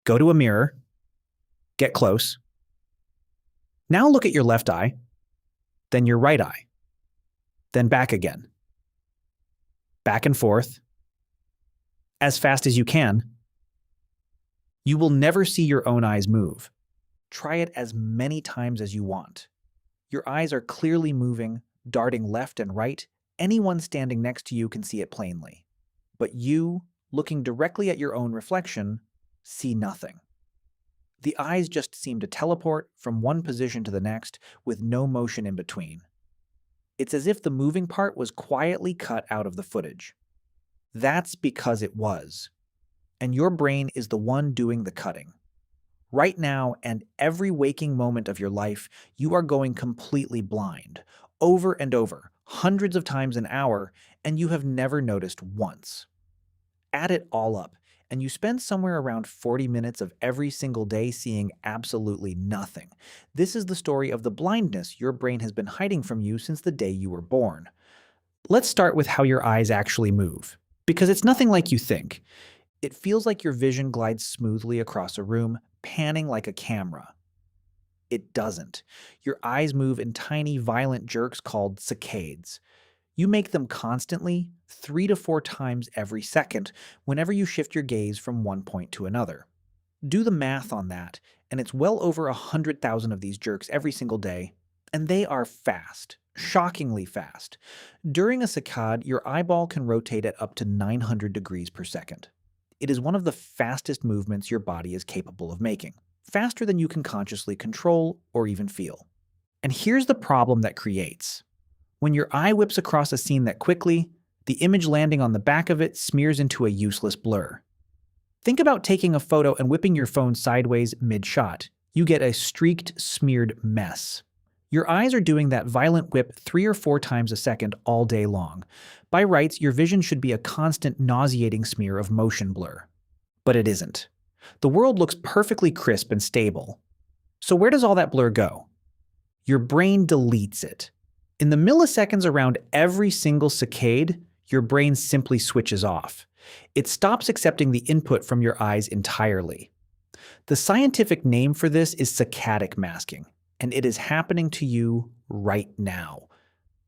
Go to a mirror, get close. Now look at your left eye, then your right eye, then back again. Back and forth, as fast as you can. You will never see your own eyes move. Try it as many times as you want. Your eyes are clearly moving, darting left and right. Anyone standing next to you can see it plainly. But you, looking directly at your own reflection, see nothing. The eyes just seem to teleport from one position to the next with no motion in between. It's as if the moving part was quietly cut out of the footage. That's because it was. And your brain is the one doing the cutting. Right now and every waking moment of your life, you are going completely blind, over and over, hundreds of times an hour, and you have never noticed once. Add it all up, and you spend somewhere around 40 minutes of every single day seeing absolutely nothing. This is the story of the blindness your brain has been hiding from you since the day you were born. Let's start with how your eyes actually move, because it's nothing like you think. It feels like your vision glides smoothly across a room, panning like a camera. It doesn't. Your eyes move in tiny, violent jerks called saccades. You make them constantly, 3 to 4 times every second, whenever you shift your gaze from one point to another. Do the math on that, and it's well over 100,000 of these jerks every single day, and they are fast, shockingly fast. During a saccade, your eyeball can rotate at up to 900 degrees per second. It is one of the fastest movements your body is capable of making, faster than you can consciously control or even feel. And here's the problem that creates. When your eye whips across a scene that quickly, the image landing on the back of it smears into a useless blur. Think about taking a photo and whipping your phone sideways mid-shot. You get a streaked, smeared mess. Your eyes are doing that violent whip 3 or 4 times a second all day long. By rights, your vision should be a constant, nauseating smear of motion blur. But it isn't. The world looks perfectly crisp and stable. So where does all that blur go? Your brain deletes it. In the milliseconds around every single saccade, your brain simply switches off. It stops accepting the input from your eyes entirely. The scientific name for this is saccadic masking, and it is happening to you right now.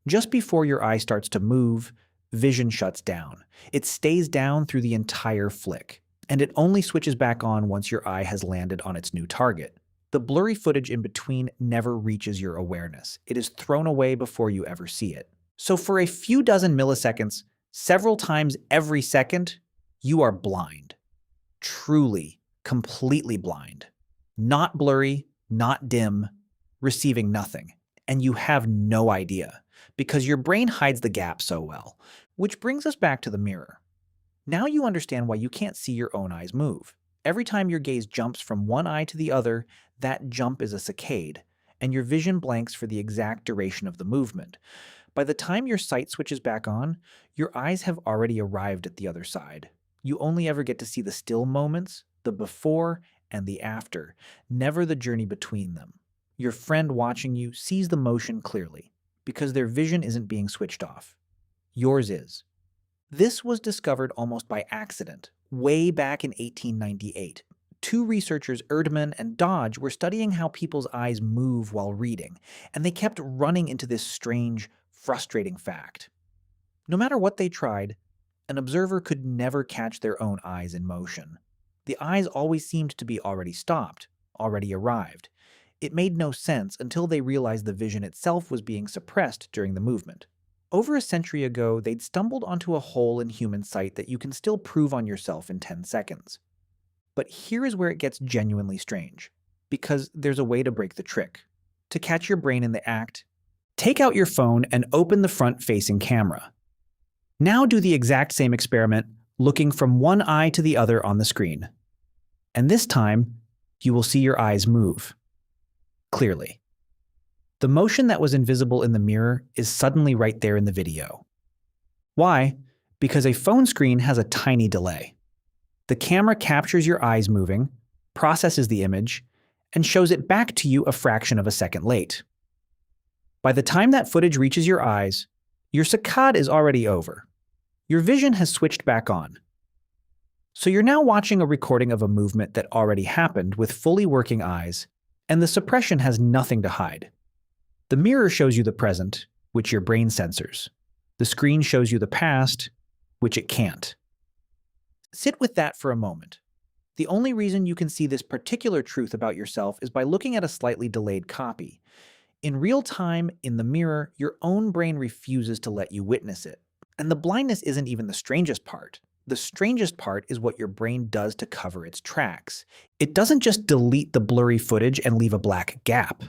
Just before your eye starts to move, vision shuts down. It stays down through the entire flick, and it only switches back on once your eye has landed on its new target. The blurry footage in between never reaches your awareness. It is thrown away before you ever see it. So for a few dozen milliseconds, several times every second, you are blind. Truly, completely blind. Not blurry, not dim, receiving nothing. And you have no idea, because your brain hides the gap so well. Which brings us back to the mirror. Now you understand why you can't see your own eyes move. Every time your gaze jumps from one eye to the other, that jump is a saccade, and your vision blanks for the exact duration of the movement. By the time your sight switches back on, your eyes have already arrived at the other side. You only ever get to see the still moments, the before and the after, never the journey between them. Your friend watching you sees the motion clearly, because their vision isn't being switched off. Yours is. This was discovered almost by accident, way back in 1898. 2 researchers, Erdmann and Dodge, were studying how people's eyes move while reading, and they kept running into this strange, frustrating fact. No matter what they tried, an observer could never catch their own eyes in motion. The eyes always seemed to be already stopped, already arrived. It made no sense until they realized the vision itself was being suppressed during the movement. Over a century ago, they'd stumbled onto a hole in human sight that you can still prove on yourself in 10 seconds. But here is where it gets genuinely strange, because there's a way to break the trick. To catch your brain in the act, take out your phone and open the front-facing camera. Now do the exact same experiment, looking from one eye to the other on the screen. And this time, you will see your eyes move. Clearly. The motion that was invisible in the mirror is suddenly right there in the video. Why? Because a phone screen has a tiny delay. The camera captures your eyes moving, processes the image, and shows it back to you a fraction of a second late. By the time that footage reaches your eyes, your saccade is already over. Your vision has switched back on. So you're now watching a recording of a movement that already happened with fully working eyes, and the suppression has nothing to hide. The mirror shows you the present, which your brain censors. The screen shows you the past, which it can't. Sit with that for a moment. The only reason you can see this particular truth about yourself is by looking at a slightly delayed copy. In real time, in the mirror, your own brain refuses to let you witness it. And the blindness isn't even the strangest part. The strangest part is what your brain does to cover its tracks. It doesn't just delete the blurry footage and leave a black gap.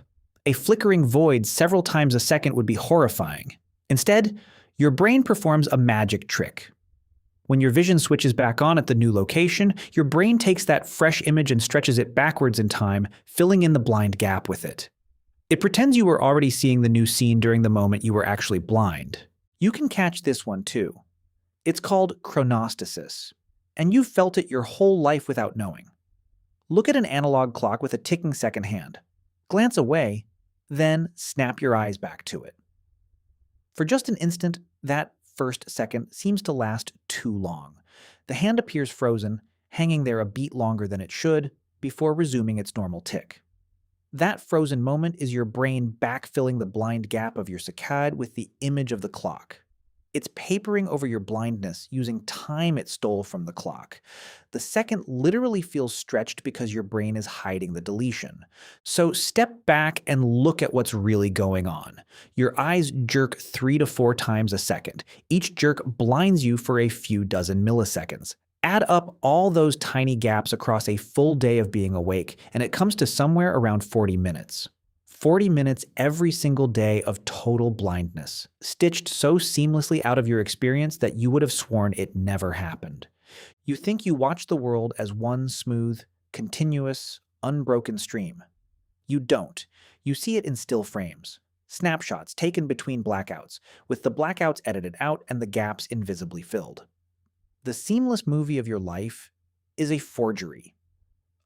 A flickering void several times a second would be horrifying. Instead, your brain performs a magic trick. When your vision switches back on at the new location, your brain takes that fresh image and stretches it backwards in time, filling in the blind gap with it. It pretends you were already seeing the new scene during the moment you were actually blind. You can catch this one too. It's called chronostasis, and you've felt it your whole life without knowing. Look at an analog clock with a ticking second hand. Glance away, then snap your eyes back to it. For just an instant, that first second seems to last too long. The hand appears frozen, hanging there a beat longer than it should, before resuming its normal tick. That frozen moment is your brain backfilling the blind gap of your saccade with the image of the clock. It's papering over your blindness using time it stole from the clock. The second literally feels stretched because your brain is hiding the deletion. So step back and look at what's really going on. Your eyes jerk 3 to 4 times a second. Each jerk blinds you for a few dozen milliseconds. Add up all those tiny gaps across a full day of being awake, and it comes to somewhere around 40 minutes. 40 minutes every single day of total blindness, stitched so seamlessly out of your experience that you would have sworn it never happened. You think you watch the world as one smooth, continuous, unbroken stream. You don't. You see it in still frames, snapshots taken between blackouts, with the blackouts edited out and the gaps invisibly filled. The seamless movie of your life is a forgery.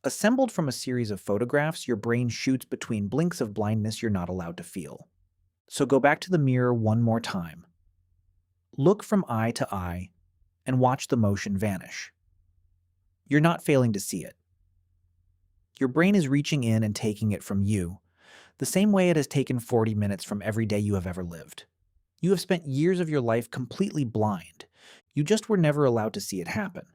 Assembled from a series of photographs, your brain shoots between blinks of blindness you're not allowed to feel. So go back to the mirror one more time. Look from eye to eye and watch the motion vanish. You're not failing to see it. Your brain is reaching in and taking it from you, the same way it has taken 40 minutes from every day you have ever lived. You have spent years of your life completely blind. You just were never allowed to see it happen.